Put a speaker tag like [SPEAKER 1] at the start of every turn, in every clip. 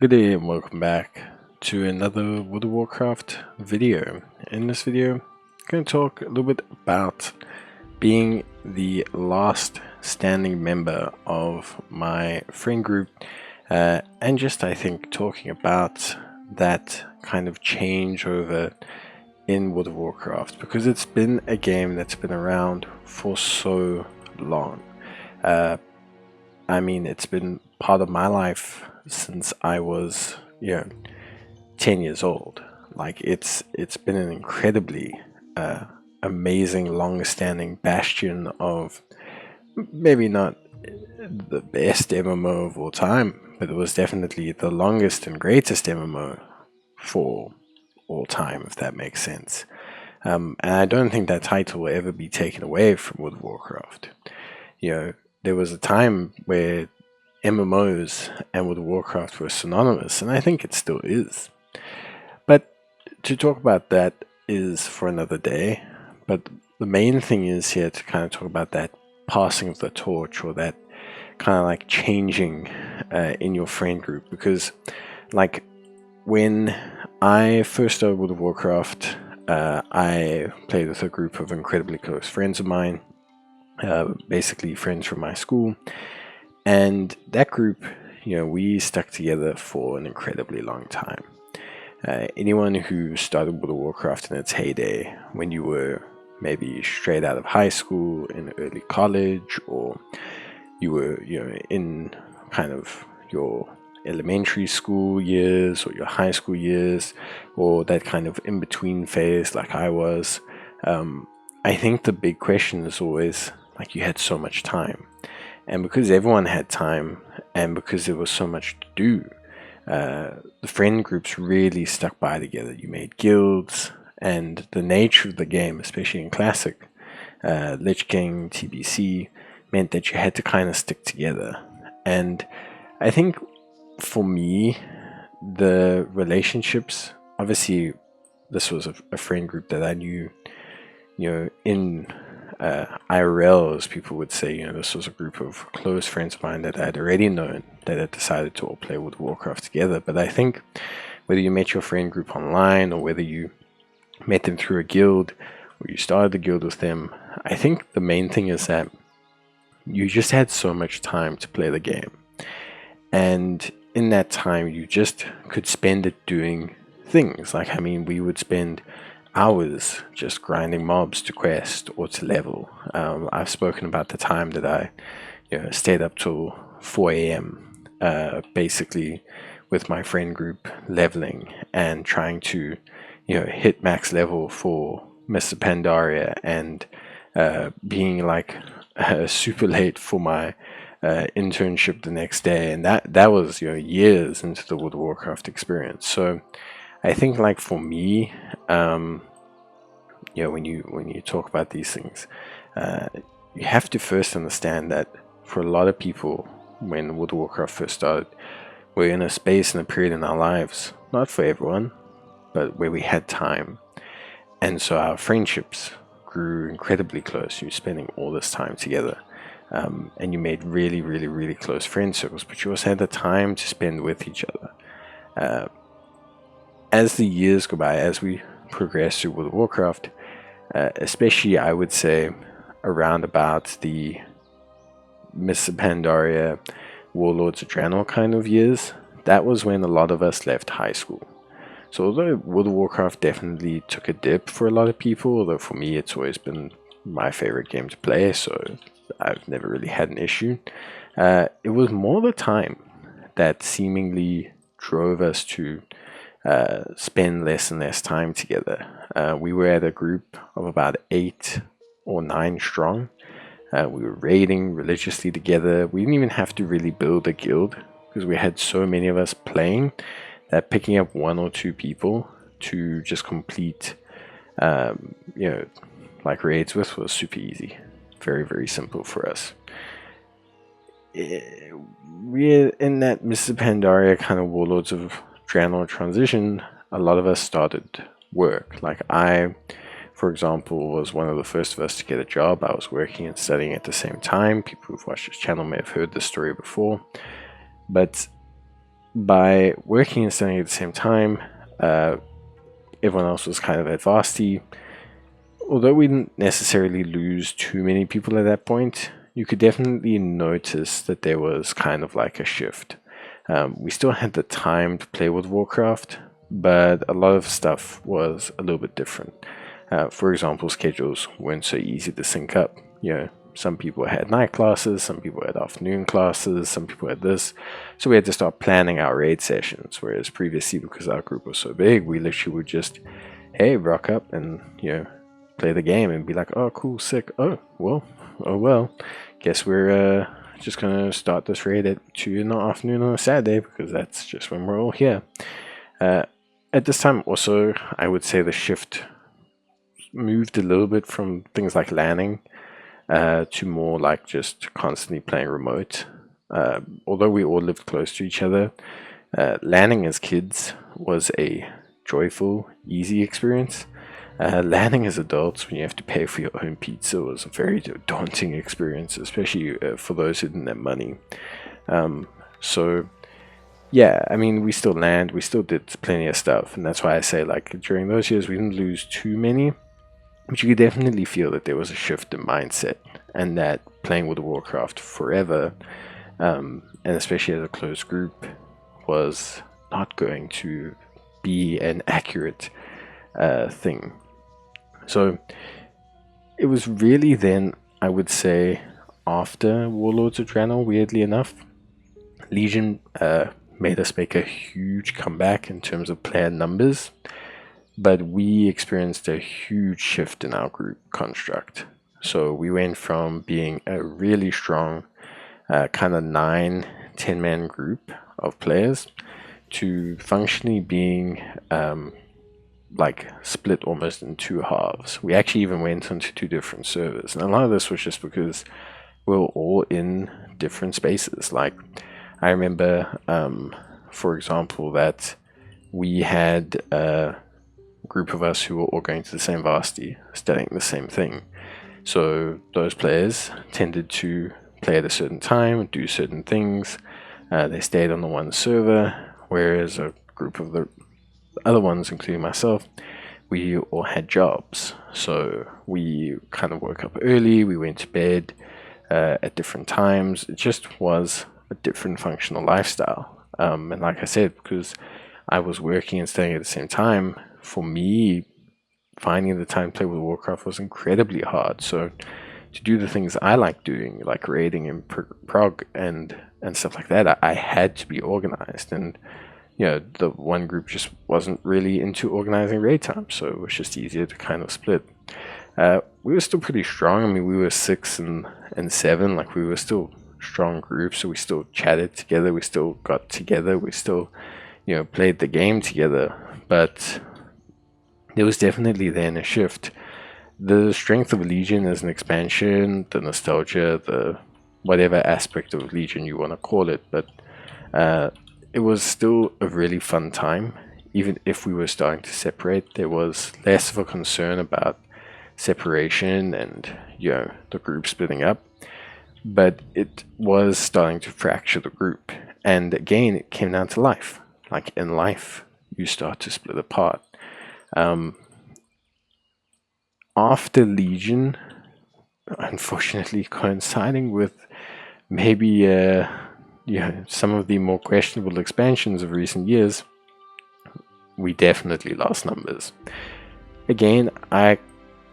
[SPEAKER 1] Good day and welcome back to another World of Warcraft video. In this video, I'm going to talk a little bit about being the last standing member of my friend group and just I think talking about that kind of changeover in World of Warcraft because it's been a game that's been around for so long. Uh, it's been part of my life since I was, 10 years old. Like it's been an incredibly amazing, long-standing bastion of maybe not the best MMO of all time, but it was definitely the longest and greatest MMO for all time, if that makes sense. And I don't think that title will ever be taken away from World of Warcraft. There was a time where MMOs and World of Warcraft were synonymous, and I think it still is. But to talk about that is for another day. But the main thing is here to kind of talk about that passing of the torch or that kind of like changing in your friend group. Because, like, when I first started World of Warcraft, I played with a group of incredibly close friends of mine, basically friends from my school. And that group, we stuck together for an incredibly long time. Anyone who started World of Warcraft in its heyday, when you were maybe straight out of high school, in early college, or you were, in kind of your elementary school years or your high school years, or that kind of in between phase, like I was, I think the big question is always like you had so much time. And because everyone had time and because there was so much to do, the friend groups really stuck by together. You made guilds, and the nature of the game, especially in Classic, Lich King, TBC, meant that you had to kind of stick together. And I think for me, the relationships, obviously, this was a friend group that I knew, in IRL, as people would say. This was a group of close friends of mine that I had already known that had decided to all play World of Warcraft together. But I think whether you met your friend group online or whether you met them through a guild or you started the guild with them, I think the main thing is that you just had so much time to play the game. And in that time, you just could spend it doing things. Like, we would spend hours just grinding mobs to quest or to level. I've spoken about the time that I stayed up till 4 a.m. Basically with my friend group leveling and trying to hit max level for Mr. Pandaria and being like super late for my internship the next day, and that was years into the World of Warcraft experience. So I think, like, for me, when you talk about these things, you have to first understand that for a lot of people, when World of Warcraft first started, we're in a space and a period in our lives, not for everyone, but where we had time, and so our friendships grew incredibly close. You're spending all this time together. And you made really, really, really close friend circles, but you also had the time to spend with each other. As the years go by, as we progress through World of Warcraft, especially I would say around about the Mr. Pandaria, Warlords of Draenor kind of years, that was when a lot of us left high school. So although World of Warcraft definitely took a dip for a lot of people, although for me it's always been my favorite game to play, so I've never really had an issue. It was more the time that seemingly drove us to spend less and less time together. We were at a group of about 8 or 9 strong. We were raiding religiously together. We didn't even have to really build a guild because we had so many of us playing that picking up 1 or 2 people to just complete, like raids with was super easy. Very, very simple for us. We're in that Mr. Pandaria kind of Warlords of Draenor transition. A lot of us started work. Like I, for example, was one of the first of us to get a job. I was working and studying at the same time. People who've watched this channel may have heard this story before. But by working and studying at the same time, everyone else was kind of at varsity. Although we didn't necessarily lose too many people at that point, you could definitely notice that there was kind of like a shift. We still had the time to play with Warcraft, but a lot of stuff was a little bit different. For example, schedules weren't so easy to sync up. Some people had night classes, some people had afternoon classes, some people had this. So we had to start planning our raid sessions, whereas previously, because our group was so big, we literally would just, hey, rock up and, play the game and be like, oh, cool, sick. Oh, well, guess we're just going to start this raid at 2 in the afternoon on a Saturday, because that's just when we're all here. At this time, also, I would say the shift moved a little bit from things like LANing to more like just constantly playing remote. Although we all lived close to each other, LANing as kids was a joyful, easy experience. LANing as adults, when you have to pay for your own pizza, was a very daunting experience, especially for those who didn't have money. So yeah, I mean, we still LANed, we still did plenty of stuff, and that's why I say, like, during those years we didn't lose too many, but you could definitely feel that there was a shift in mindset, and that playing World of Warcraft forever, and especially as a closed group, was not going to be an accurate thing. So it was really then, I would say, after Warlords of Draenor, weirdly enough, Legion made us make a huge comeback in terms of player numbers, but we experienced a huge shift in our group construct. So we went from being a really strong kind of 9-10 man group of players to functionally being like split almost in two halves. We actually even went into 2 different servers, and a lot of this was just because we were all in different spaces. Like, I remember, for example, that we had a group of us who were all going to the same varsity, studying the same thing. So those players tended to play at a certain time, do certain things. They stayed on the one server, whereas a group of the other ones, including myself, we all had jobs. So we kind of woke up early, we went to bed at different times. It just was a different functional lifestyle. And like I said, because I was working and studying at the same time, for me, finding the time to play with Warcraft was incredibly hard. So to do the things I like doing, like raiding and prog and stuff like that, I had to be organized. And the one group just wasn't really into organizing raid time, so it was just easier to kind of split. We were still pretty strong. I mean, we were 6 and 7, like we were still strong groups, so we still chatted together, we still got together, we still played the game together. But there was definitely then a shift. The strength of Legion as an expansion, the nostalgia, the whatever aspect of Legion you want to call it, but it was still a really fun time. Even if we were starting to separate, there was less of a concern about separation and the group splitting up, but it was starting to fracture the group. And again, it came down to life. Like in life, you start to split apart. After Legion, unfortunately coinciding with maybe some of the more questionable expansions of recent years, we definitely lost numbers. Again, I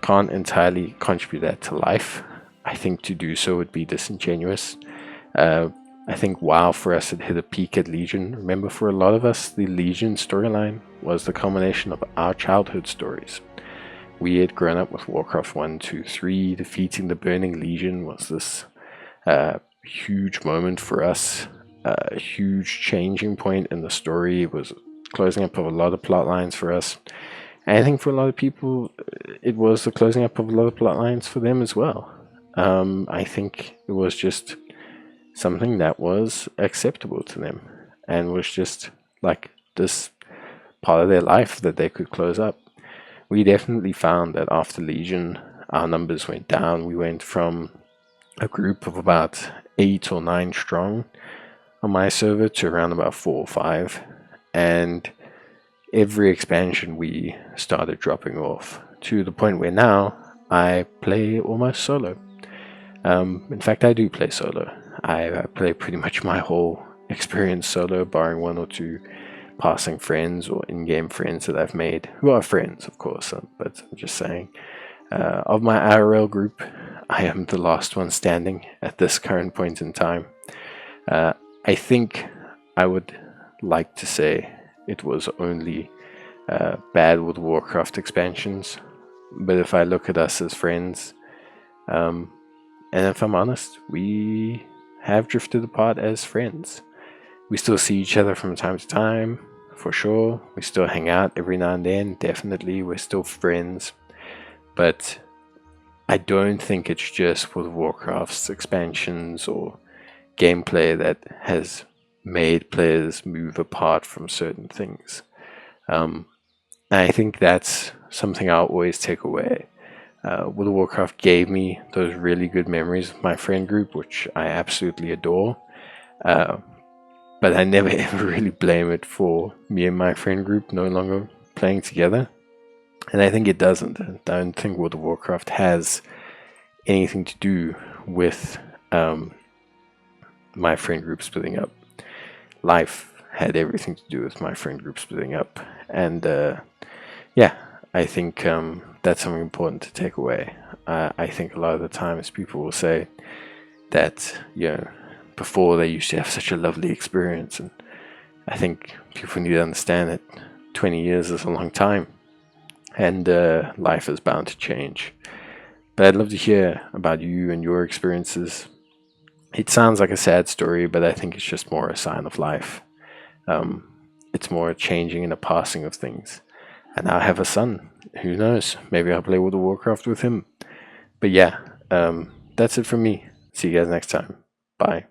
[SPEAKER 1] can't entirely contribute that to life. I think to do so would be disingenuous. I think WoW for us had hit a peak at Legion. Remember, for a lot of us, the Legion storyline was the culmination of our childhood stories. We had grown up with Warcraft 1, 2, 3. Defeating the Burning Legion was this huge moment for us, a huge changing point in the story. It was closing up of a lot of plot lines for us. And I think for a lot of people, it was the closing up of a lot of plot lines for them as well. I think it was just something that was acceptable to them and was just like this part of their life that they could close up. We definitely found that after Legion, our numbers went down. We went from a group of about 8 or 9 strong on my server to around about 4 or 5, and every expansion we started dropping off to the point where now I play almost solo. In fact, I do play solo. I play pretty much my whole experience solo, barring 1 or 2 passing friends or in-game friends that I've made, who are friends, of course, but I'm just saying. Of my IRL group, I am the last one standing at this current point in time. I think I would like to say it was only bad World of Warcraft expansions, but if I look at us as friends, and if I'm honest, we have drifted apart as friends. We still see each other from time to time, for sure. We still hang out every now and then, definitely. We're still friends. But I don't think it's just World of Warcraft's expansions or gameplay that has made players move apart from certain things. And I think that's something I'll always take away. World of Warcraft gave me those really good memories of my friend group, which I absolutely adore. But I never ever really blame it for me and my friend group no longer playing together. And I think it doesn't. I don't think World of Warcraft has anything to do with my friend group splitting up. Life had everything to do with my friend group splitting up. And yeah, I think that's something important to take away. I think a lot of the times people will say that, before they used to have such a lovely experience, and I think people need to understand that 20 years is a long time, and life is bound to change. But I'd love to hear about you and your experiences. It sounds like a sad story, but I think it's just more a sign of life. It's more a changing and a passing of things. And now I have a son. Who knows? Maybe I'll play World of Warcraft with him. But yeah, that's it from me. See you guys next time. Bye.